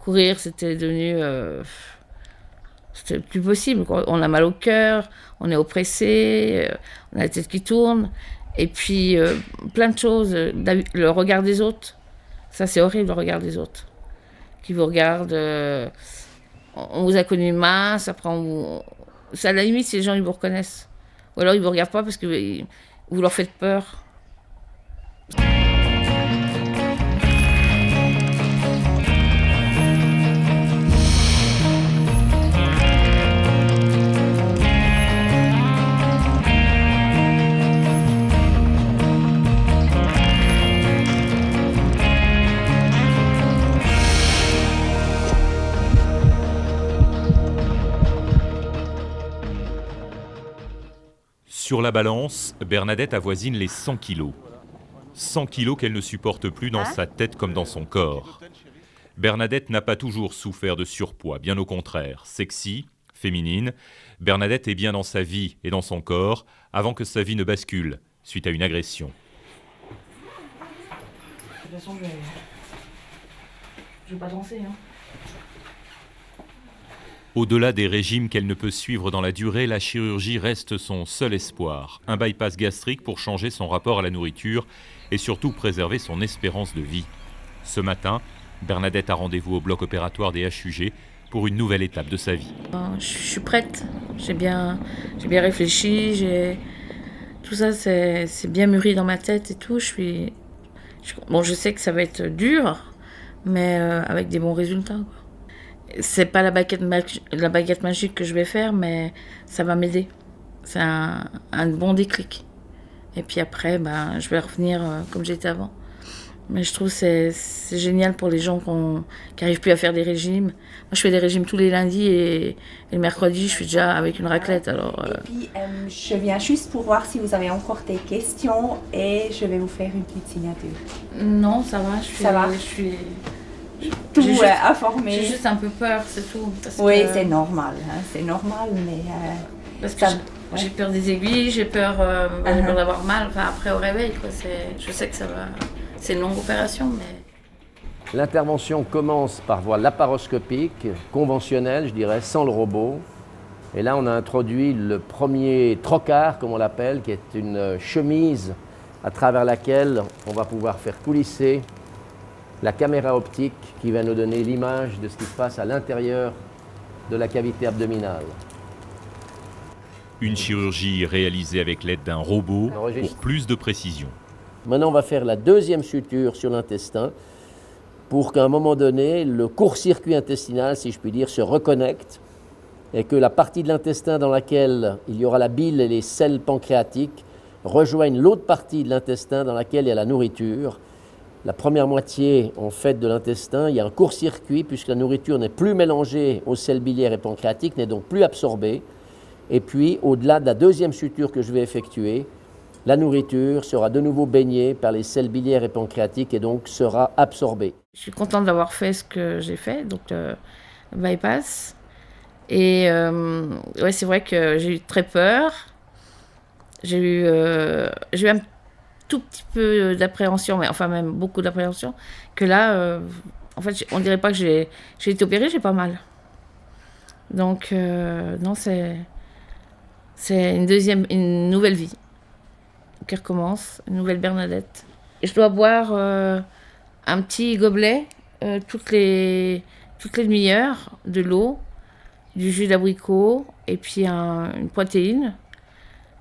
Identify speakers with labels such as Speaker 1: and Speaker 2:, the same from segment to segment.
Speaker 1: Courir, c'était devenu... c'était plus possible, quoi. On a mal au cœur, on est oppressé, on a la tête qui tourne. Et puis, plein de choses. Le regard des autres. Ça, c'est horrible, le regard des autres. Qui vous regardent... on vous a connu mince, après c'est à la limite si les gens ils vous reconnaissent. Ou alors ils vous regardent pas parce que vous leur faites peur.
Speaker 2: Sur la balance, Bernadette avoisine les 100 kilos. 100 kilos qu'elle ne supporte plus dans sa tête comme dans son corps. Bernadette n'a pas toujours souffert de surpoids, bien au contraire. Sexy, féminine, Bernadette est bien dans sa vie et dans son corps avant que sa vie ne bascule suite à une agression.
Speaker 1: De toute façon, je vais pas danser, hein.
Speaker 2: Au-delà des régimes qu'elle ne peut suivre dans la durée, la chirurgie reste son seul espoir. Un bypass gastrique pour changer son rapport à la nourriture et surtout préserver son espérance de vie. Ce matin, Bernadette a rendez-vous au bloc opératoire des HUG pour une nouvelle étape de sa vie.
Speaker 1: Je suis prête, j'ai bien réfléchi, tout ça c'est bien mûri dans ma tête et tout. Je sais que ça va être dur, mais avec des bons résultats, quoi. C'est pas la baguette magique que je vais faire, mais ça va m'aider. C'est un bon déclic. Et puis après, je vais revenir comme j'étais avant. Mais je trouve que c'est génial pour les gens qui n'arrivent plus à faire des régimes. Moi, je fais des régimes tous les lundis et le mercredi, je suis déjà avec une raclette. Alors,
Speaker 3: Et puis, je viens juste pour voir si vous avez encore des questions et je vais vous faire une petite signature.
Speaker 1: Non, ça va. Je suis
Speaker 3: tout informé.
Speaker 1: J'ai juste un peu peur, c'est tout.
Speaker 3: Oui, c'est normal. Hein, c'est normal, mais...
Speaker 1: parce que j'ai peur des aiguilles, j'ai peur d'avoir mal. Enfin, après, au réveil, quoi, je sais que ça va... C'est une longue opération, mais...
Speaker 4: L'intervention commence par voie laparoscopique, conventionnelle, je dirais, sans le robot. Et là, on a introduit le premier trocard, comme on l'appelle, qui est une chemise à travers laquelle on va pouvoir faire coulisser la caméra optique qui va nous donner l'image de ce qui se passe à l'intérieur de la cavité abdominale.
Speaker 2: Une chirurgie réalisée avec l'aide d'un robot pour plus de précision.
Speaker 4: Maintenant, on va faire la deuxième suture sur l'intestin pour qu'à un moment donné, le court-circuit intestinal, si je puis dire, se reconnecte et que la partie de l'intestin dans laquelle il y aura la bile et les selles pancréatiques rejoignent l'autre partie de l'intestin dans laquelle il y a la nourriture. La première moitié, en fait, de l'intestin, il y a un court-circuit puisque la nourriture n'est plus mélangée aux selles biliaires et pancréatiques, n'est donc plus absorbée. Et puis, au-delà de la deuxième suture que je vais effectuer, la nourriture sera de nouveau baignée par les selles biliaires et pancréatiques et donc sera absorbée.
Speaker 1: Je suis contente d'avoir fait ce que j'ai fait, donc le bypass. Et ouais, c'est vrai que j'ai eu très peur. J'ai eu un tout petit peu d'appréhension, mais enfin même beaucoup d'appréhension, que là, en fait, on dirait pas que j'ai été opérée, j'ai pas mal. Donc, non, c'est une nouvelle vie qui recommence, une nouvelle Bernadette. Et je dois boire un petit gobelet toutes les demi-heures, de l'eau, du jus d'abricot et puis une protéine.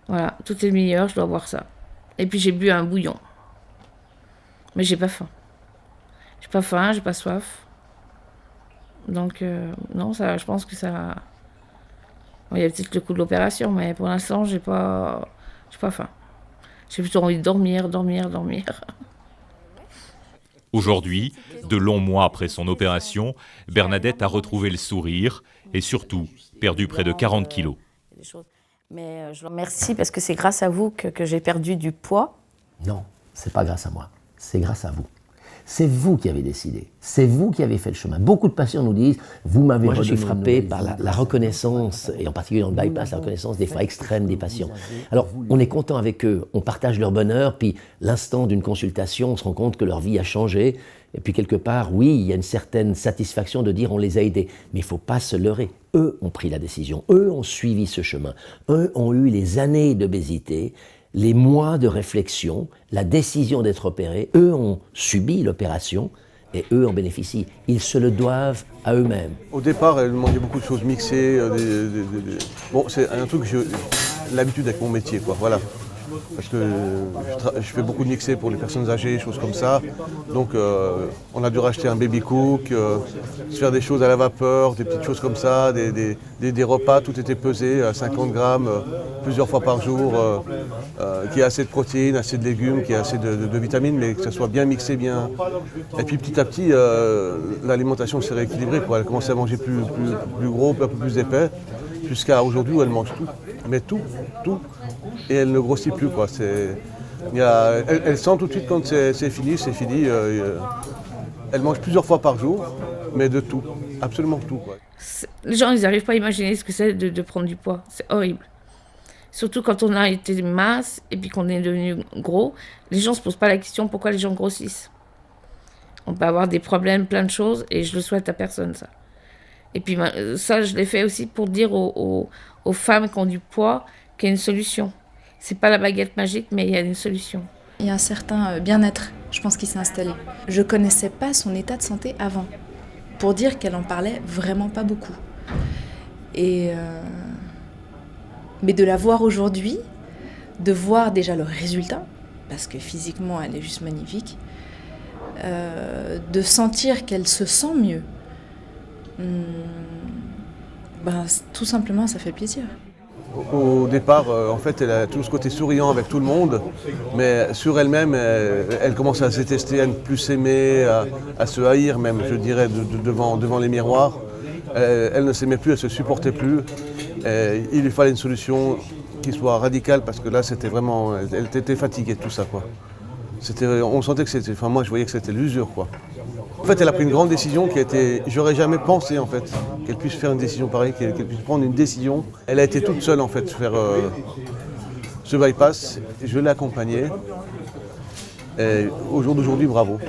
Speaker 1: Voilà, toutes les demi-heures, je dois boire ça. Et puis j'ai bu un bouillon. Mais j'ai pas faim. J'ai pas faim, j'ai pas soif. Donc, non, ça, je pense que ça... Bon, il y a peut-être le coup de l'opération, mais pour l'instant, j'ai pas faim. J'ai plutôt envie de dormir.
Speaker 2: Aujourd'hui, de longs mois après son opération, Bernadette a retrouvé le sourire et surtout perdu près de 40 kilos.
Speaker 1: Mais je vous remercie parce que c'est grâce à vous que j'ai perdu du poids.
Speaker 4: Non, c'est pas grâce à moi, c'est grâce à vous. C'est vous qui avez décidé, c'est vous qui avez fait le chemin. Beaucoup de patients nous disent, vous m'avez redonné. Moi, je suis frappé par la reconnaissance, et en particulier dans le bypass, la reconnaissance des fois extrême des patients. Alors, on est content avec eux, on partage leur bonheur, puis l'instant d'une consultation, on se rend compte que leur vie a changé, Et puis quelque part, oui, il y a une certaine satisfaction de dire on les a aidés. Mais il ne faut pas se leurrer. Eux ont pris la décision, eux ont suivi ce chemin, eux ont eu les années d'obésité, les mois de réflexion, la décision d'être opérés, eux ont subi l'opération et eux en bénéficient. Ils se le doivent à eux-mêmes.
Speaker 5: Au départ, elle mangeait beaucoup de choses mixées. Bon, c'est un truc que j'ai l'habitude avec mon métier, quoi, voilà. Parce que je fais beaucoup de mixés pour les personnes âgées, choses comme ça. Donc on a dû racheter un baby cook, se faire des choses à la vapeur, des petites choses comme ça, des repas, tout était pesé à 50 grammes plusieurs fois par jour, qu'il y ait assez de protéines, assez de légumes, qu'il y ait assez de vitamines, mais que ça soit bien mixé, bien. Et puis petit à petit, l'alimentation s'est rééquilibrée, quoi. Elle a commencé à manger plus gros, un peu plus épais, jusqu'à aujourd'hui où elle mange tout. Mais tout. Et elle ne grossit plus, quoi. Elle sent tout de suite quand c'est fini. Elle mange plusieurs fois par jour, mais de tout, absolument tout, quoi.
Speaker 1: Les gens, ils n'arrivent pas à imaginer ce que c'est de prendre du poids. C'est horrible. Surtout quand on a été mince et puis qu'on est devenu gros, les gens ne se posent pas la question pourquoi les gens grossissent. On peut avoir des problèmes, plein de choses, et je le souhaite à personne, ça. Et puis ça, je l'ai fait aussi pour dire aux femmes qui ont du poids qu'il y a une solution. C'est pas la baguette magique, mais il y a une solution.
Speaker 6: Il y a un certain bien-être, je pense, qui s'est installé. Je connaissais pas son état de santé avant, pour dire qu'elle en parlait vraiment pas beaucoup. Mais de la voir aujourd'hui, de voir déjà le résultat, parce que physiquement elle est juste magnifique, de sentir qu'elle se sent mieux, tout simplement ça fait plaisir.
Speaker 5: Au départ, en fait, elle a tout ce côté souriant avec tout le monde, mais sur elle-même, elle commence à se détester, à ne plus s'aimer, à se haïr même, je dirais, devant les miroirs. Elle ne s'aimait plus, elle ne se supportait plus. Il lui fallait une solution qui soit radicale, parce que là, c'était vraiment... Elle était fatiguée de tout ça, quoi. On sentait que c'était... Enfin, moi, je voyais que c'était l'usure, quoi. En fait, elle a pris une grande décision qui a été... J'aurais jamais pensé, en fait, qu'elle puisse faire une décision pareille, qu'elle puisse prendre une décision. Elle a été toute seule, en fait, faire ce bypass. Je l'ai accompagnée. Et au jour d'aujourd'hui, bravo.